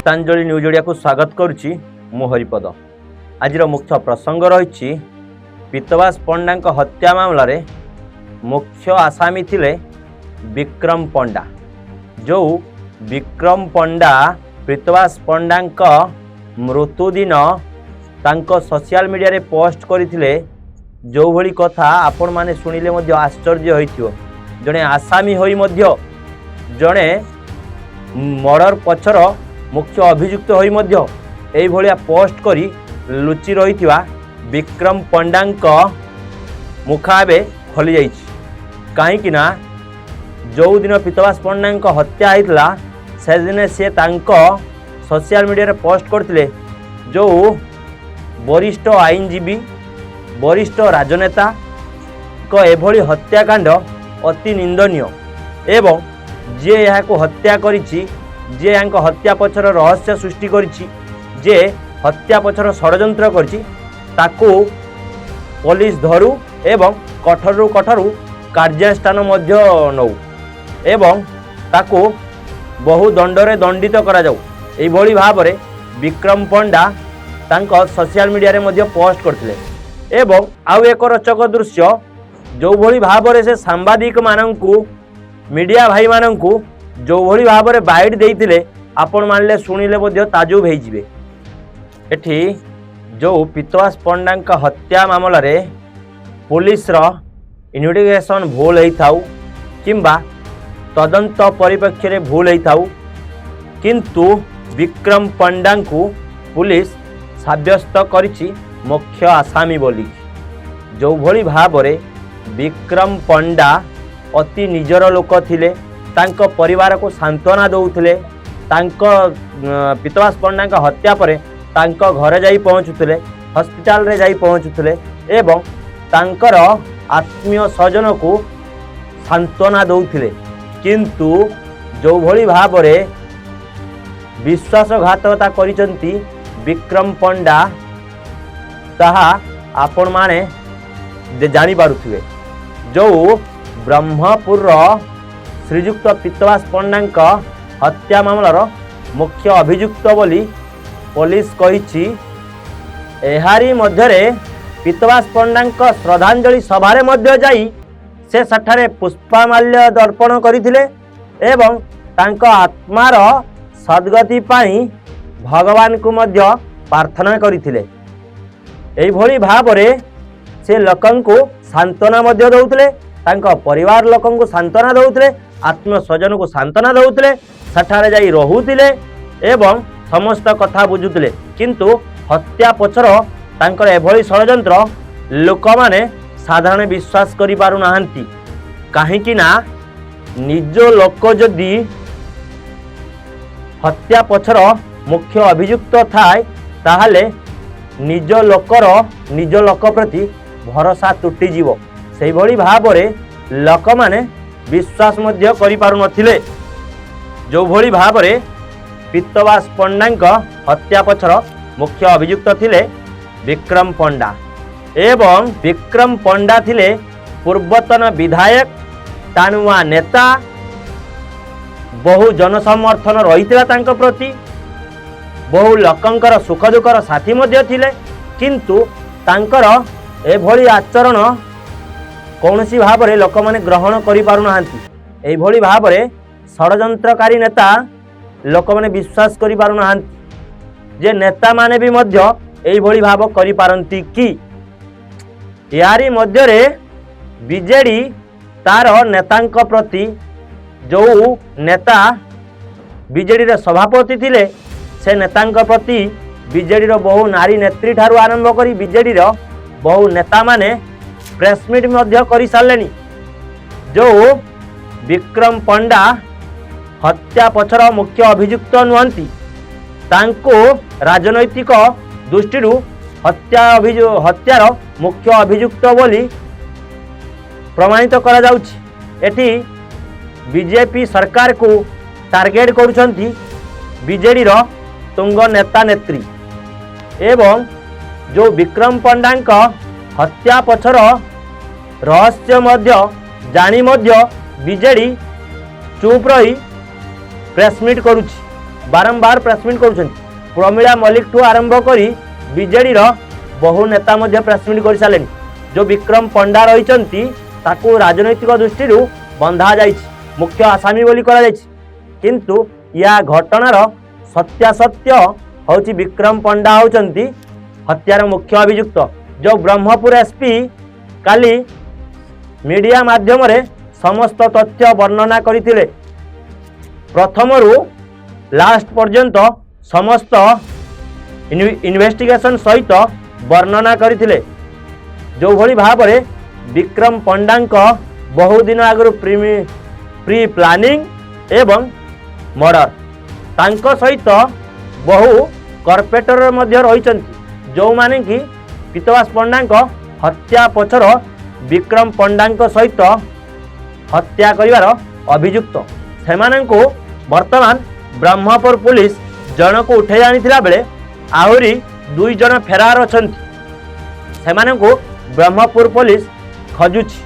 Geetanjali news Odia को स्वागत करुच्ची मु हरिपद। आज मुख्य प्रसंग रही पीतवास पंडा हत्या मामला रे मुख्य आसामी थिले विक्रम पंडा। जो विक्रम पंडा पीतवास पंडा मृत्यु दिन तांको सोशल मीडिया रे पोस्ट करथिले। जो भली कथा आपण माने सुनिले मध्य आश्चर्य होइथियो। जणे आसामी होई मध्य जणे मर्डर पछर मुख्य अभियुक्त होई मध्य एई भलिया पोस्ट करी लुचि रहिथिवा विक्रम पंडा मुखाबे खोली जाइछि। काहेकि ना जो दिन पीतवास पंडा हत्या होइतला से दिन से तांको सोशल मीडिया रे पोस्ट करथिले। जो वरिष्ठ आईनजीवी वरिष्ठ राजनेता को एभली हत्याकांड अति निंदनीय एवं जे यहाँ हत्या करिछि, जे यहाँ हत्या पछर रहस्य सृष्टि करिछि, जे हत्या पछर षड्यंत्र करिछि ताकू पुलिस धरू एवं कठोरु कठोरु कार्यानुष्ठान मध्य नौ एवं ताकू बहु दंडरे दंडित करा जाऊ। एई भली भाबरे विक्रम पंडा तांको सोशल मीडिया रे मध्य पोस्ट करथिले। एवं आउ एक रोचक दृश्य जो भली भाबरे से सांबादिक माननकू मीडिया भाई माननकू जो भली भाबरे बाइट देइथिले आपण मानले सुनिले मध्य ताजुब हेइ जिवे। एठी जो पीतवास पंडा हत्या मामला रे पुलिस रो इन्वेस्टिगेशन भूल हेइ थाउ किंबा तदंत परिप्रेक्ष्य रे भूल हेइ थाउ, किंतु विक्रम पंडा को पुलिस साब्यस्त करिछि मुख्य आसामी बोली। जो भली भाबरे विक्रम पंडा अति निजर लोक थिले, तांको परिवार को सांत्वना दौथिले। तांको पीतवास पंडा हत्या परे तांको घरे जाई पहुँचुथिले, हॉस्पिटल रे जाई पहुँचुथिले एवं तांकर आत्मीय स्वजन को सांत्वना दौथिले। किंतु जो भली भाबरे विश्वासघातकता करिसंती विक्रम पंडा ताहा आपण माने जानी पारुथिबे। जो ब्रह्मपुर श्रीजुक्त पीतवास पंडा हत्या मामलार मुख्य अभियुक्त बोली पुलिस कहिछि। एहारी मध्यरे पीतवास पंडा श्रद्धांजलि सभारे मध्य जाई से सठारे पुष्पमाल्य दर्पण करिथिले एवं तांको आत्मार सद्गति पाई भगवान को मध्य प्रार्थना करिथिले। एई भली भाबरे से लोकंकु सांत्वना मध्य दउतले, तांको परिवार लोकंकु सांत्वना दउतले, आत्म स्वजन को सांत्वना दउतले, सठारे जाई रहुतिले एवं समस्त कथा बुझुतिले। किंतु हत्या पछर तांकर एभली षड्यंत्र लोक माने साधारण विश्वास करि पारु नाहंती। काहेकि ना निज लोक जदि हत्या पछर मुख्य अभियुक्त थाए ताहले निज लोकर निज लोक प्रति भरोसा तुटी जीवो। सेही भली भाबरे लोक माने विश्वास मध्य करि पारु नथिले। जो भली भाबरे पीतवास पंडा हत्या पछर मुख्य अभियुक्त थिले विक्रम पंडा एवं विक्रम पंडा थिले पूर्वतन विधायक, टाणुआ नेता, बहु जनसमर्थन रहितला तांको प्रति, बहु लोकंकर सुख दुखर साथी मध्य थिले। किंतु तांकर एभली आचरण कौनसी भाबरे लोक माने ग्रहण करि पारु नाहंती। एई भली भाबरे षड्यंत्रकारी नेता लोक माने विश्वास करि पारु नाहंती जे नेता माने भी मध्य एई भली भाव करि पारंती कि। यारी मध्य रे बीजेडी तार नेतांक प्रति जो नेता बीजेडी रे सभापति थिले से नेतांक प्रति बीजेडी रो बहु नारी नेत्री ठारू आरंभ करी बीजेडी रो बहु नेता माने प्रेस मीट मध्य करि सारलेनी। जो विक्रम पंडा हत्या पछर मुख्य अभियुक्त नुहंती, तांको राजनैतिक दृष्टि हत्यार मुख्य अभियुक्त बोली प्रमाणित करा जाउछि। एठी बीजेपी सरकार को टार्गेट करुछंती बीजेडी रो तुंग नेता नेत्री एवं जो विक्रम पंडा हत्या पछर रहस्य मध्य जानी मध्य बीजेडी चुप रही प्रेस मीट करुछि। बारंबार प्रेसमिट कर प्रमिला मल्लिक ठू आरंभ कर बीजेडी बहु नेता प्रेसमिट कर सारे जो विक्रम पंडा रही राजनैतिक दृष्टि बंधा जा मुख्य आसामी बोली करा किंतु या घटनार सत्यासत्य हूँ विक्रम पंडा होती हत्यार मुख्य अभियुक्त जो ब्रह्मपुर एसपी काली मीडिया माध्यम रे समस्त तथ्य वर्णना करथिले प्रथम रु लास्ट पर्यंत समस्त इन्वेस्टिगेशन सहित वर्णना करथिले जो भली भाव रे विक्रम पंडा बहु दिन आगु प्री प्लानिंग एवं मर्डर तांको सहित बहु कॉर्पोरेटर मध्य रही जो माने कि पीतवास पंडा हत्या पछर विक्रम पंडा सहित हत्या करिवार अभियुक्त सेमानंको वर्तमान ब्रह्मपुर पुलिस जन को उठे आनिथिला बेले आहुरी 2 जन फेरार अछंती सेमानंको ब्रह्मपुर पुलिस खोजुछि।